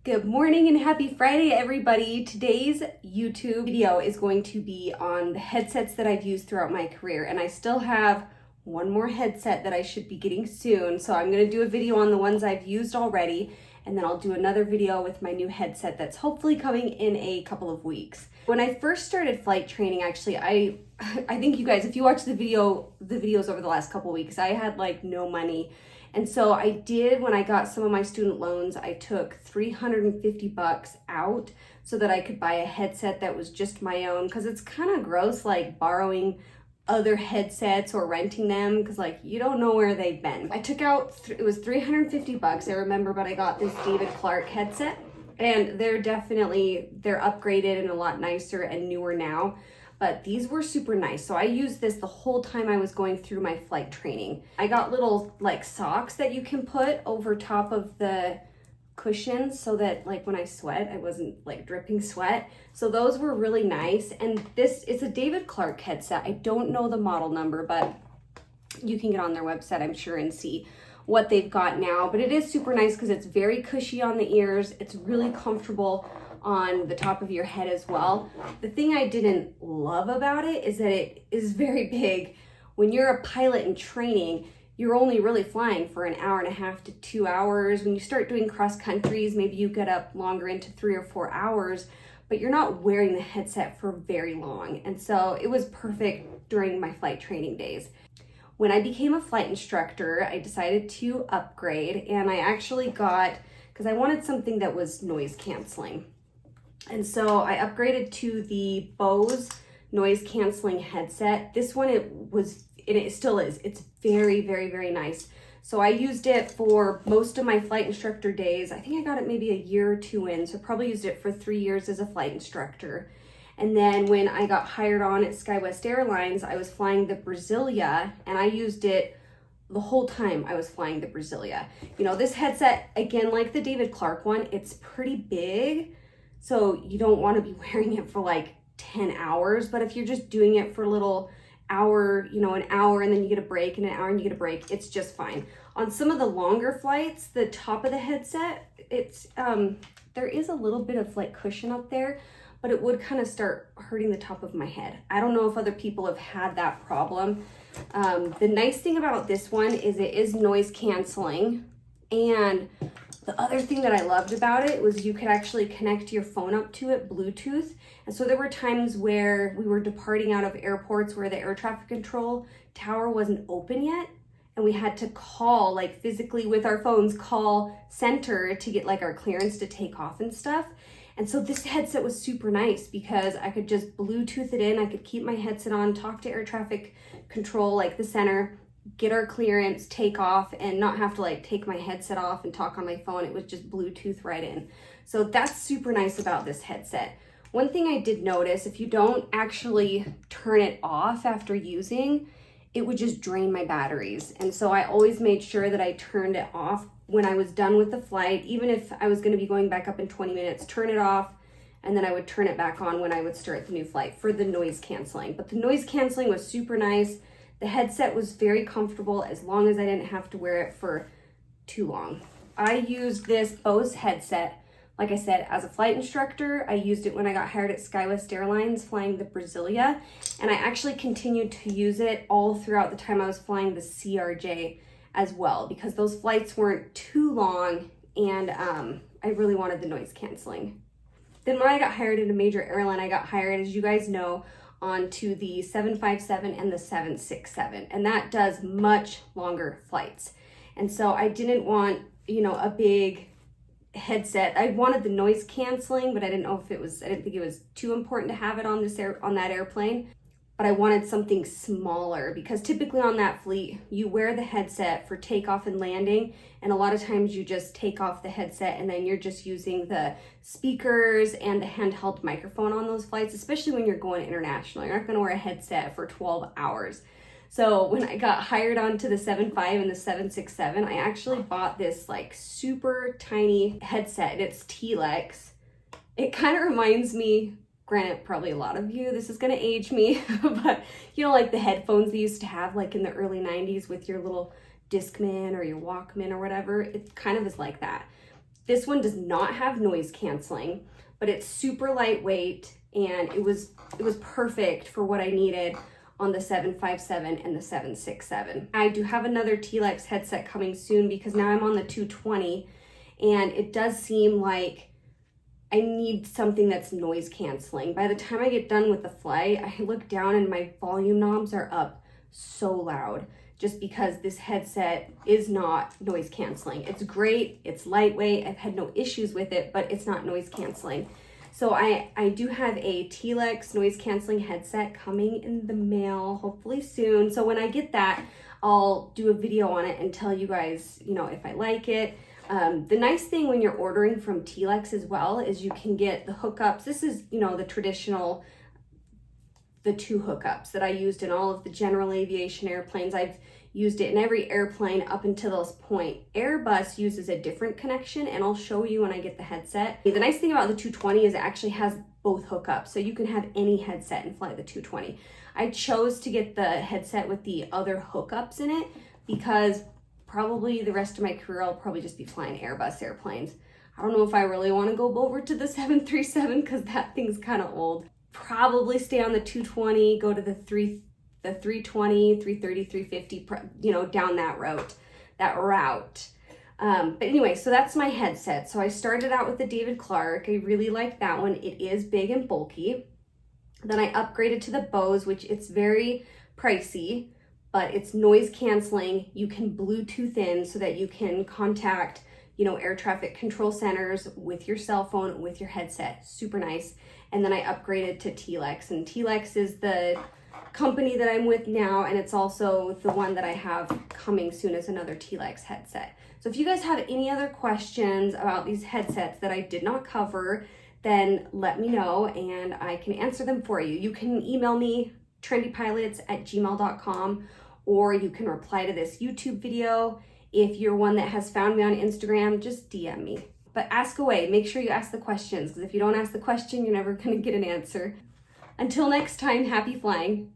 Good morning and happy Friday, everybody. Today's YouTube video is going to be on the headsets that I've used throughout my career, and I still have one more headset that I should be getting soon. So I'm going to do a video on the ones I've used already, and then I'll do another video with my new headset that's hopefully coming in a couple of weeks. When I first started flight training, actually, I think you guys, if you watch the videos over the last couple of weeks, I had like no money. And so I did, when I got some of my student loans, I took $350 out so that I could buy a headset that was just my own, because it's kind of gross like borrowing other headsets or renting them, because like you don't know where they've been. I took out, it was $350, I remember, but I got this David Clark headset, and they're upgraded and a lot nicer and newer now. But these were super nice. So I used this the whole time I was going through my flight training. I got little like socks that you can put over top of the cushions so that like when I sweat, I wasn't like dripping sweat. So those were really nice. And this is a David Clark headset. I don't know the model number, but you can get on their website, I'm sure, and see what they've got now. But it is super nice because it's very cushy on the ears. It's really comfortable on the top of your head as well. The thing I didn't love about it is that it is very big. When you're a pilot in training, you're only really flying for an hour and a half to 2 hours. When you start doing cross countries, maybe you get up longer into 3 or 4 hours, but you're not wearing the headset for very long. And so it was perfect during my flight training days. When I became a flight instructor, I decided to upgrade, and I actually got, because I wanted something that was noise canceling. And so I upgraded to the Bose noise canceling headset. This one, it still is. It's very, very, very nice. So I used it for most of my flight instructor days. I think I got it maybe a year or two in, so probably used it for 3 years as a flight instructor. And then when I got hired on at SkyWest Airlines, I was flying the Brasilia, and I used it the whole time I was flying the Brasilia. You know, this headset, again, like the David Clark one, it's pretty big. So you don't want to be wearing it for like 10 hours, but if you're just doing it for a little hour, you know, an hour and then you get a break, and an hour and you get a break, it's just fine. On some of the longer flights, the top of the headset, it's there is a little bit of like cushion up there, but it would kind of start hurting the top of my head. I don't know if other people have had that problem. The nice thing about this one is it is noise canceling, and the other thing that I loved about it was you could actually connect your phone up to it Bluetooth. And so there were times where we were departing out of airports where the air traffic control tower wasn't open yet, and we had to call, like physically with our phones, call center to get like our clearance to take off and stuff. And so this headset was super nice because I could just Bluetooth it in. I could keep my headset on, talk to air traffic control, like the center, get our clearance, take off, and not have to like take my headset off and talk on my phone. It was just Bluetooth right in. So that's super nice about this headset. One thing I did notice, if you don't actually turn it off after using, it would just drain my batteries. And so I always made sure that I turned it off when I was done with the flight. Even if I was going to be going back up in 20 minutes, turn it off, and then I would turn it back on when I would start the new flight for the noise canceling. But the noise canceling was super nice. The headset was very comfortable as long as I didn't have to wear it for too long. I used this Bose headset, like I said, as a flight instructor. I used it when I got hired at SkyWest Airlines flying the Brasilia, and I actually continued to use it all throughout the time I was flying the CRJ as well, because those flights weren't too long, and I really wanted the noise canceling. Then when I got hired at a major airline, I got hired, as you guys know, onto the 757 and the 767, and that does much longer flights. And so I didn't want, you know, a big headset. I wanted the noise canceling, but I didn't think it was too important to have it on that airplane. But I wanted something smaller, because typically on that fleet, you wear the headset for takeoff and landing, and a lot of times you just take off the headset and then you're just using the speakers and the handheld microphone on those flights, especially when you're going international. You're not going to wear a headset for 12 hours. So when I got hired onto the 75 and the 767, I actually bought this like super tiny headset. It's TLX. It kind of reminds me, granted, probably a lot of you, this is gonna age me, but you know, like the headphones they used to have like in the early 90s with your little Discman or your Walkman or whatever, it kind of is like that. This one does not have noise canceling, but it's super lightweight, and it was perfect for what I needed on the 757 and the 767. I do have another TLX headset coming soon because now I'm on the 220, and it does seem like I need something that's noise canceling. By the time I get done with the flight, I look down and my volume knobs are up so loud, just because this headset is not noise canceling. It's great, it's lightweight, I've had no issues with it, but it's not noise canceling. So I do have a TLX noise canceling headset coming in the mail, hopefully soon. So when I get that, I'll do a video on it and tell you guys, you know, if I like it. The nice thing when you're ordering from TLX as well is you can get the hookups. This is, you know, the traditional, the 2 hookups that I used in all of the general aviation airplanes. I've used it in every airplane up until this point. Airbus uses a different connection, and I'll show you when I get the headset. The nice thing about the 220 is it actually has both hookups, so you can have any headset and fly the 220. I chose to get the headset with the other hookups in it because probably the rest of my career I'll probably just be flying Airbus airplanes. I don't know if I really want to go over to the 737 because that thing's kind of old. Probably stay on the 220, go to the 320, 330, 350, you know, down that route. But anyway, so that's my headset. So I started out with the David Clark. I really like that one. It is big and bulky. Then I upgraded to the Bose, which it's very pricey, but it's noise canceling. You can Bluetooth in so that you can contact, you know, air traffic control centers with your cell phone, with your headset. Super nice. And then I upgraded to TLX, and TLX is the company that I'm with now, and it's also the one that I have coming soon as another TLX headset. So if you guys have any other questions about these headsets that I did not cover, then let me know and I can answer them for you. You can email me, trendypilots@gmail.com, or you can reply to this YouTube video. If you're one that has found me on Instagram, just DM me. But ask away, make sure you ask the questions, because if you don't ask the question, you're never gonna get an answer. Until next time, happy flying.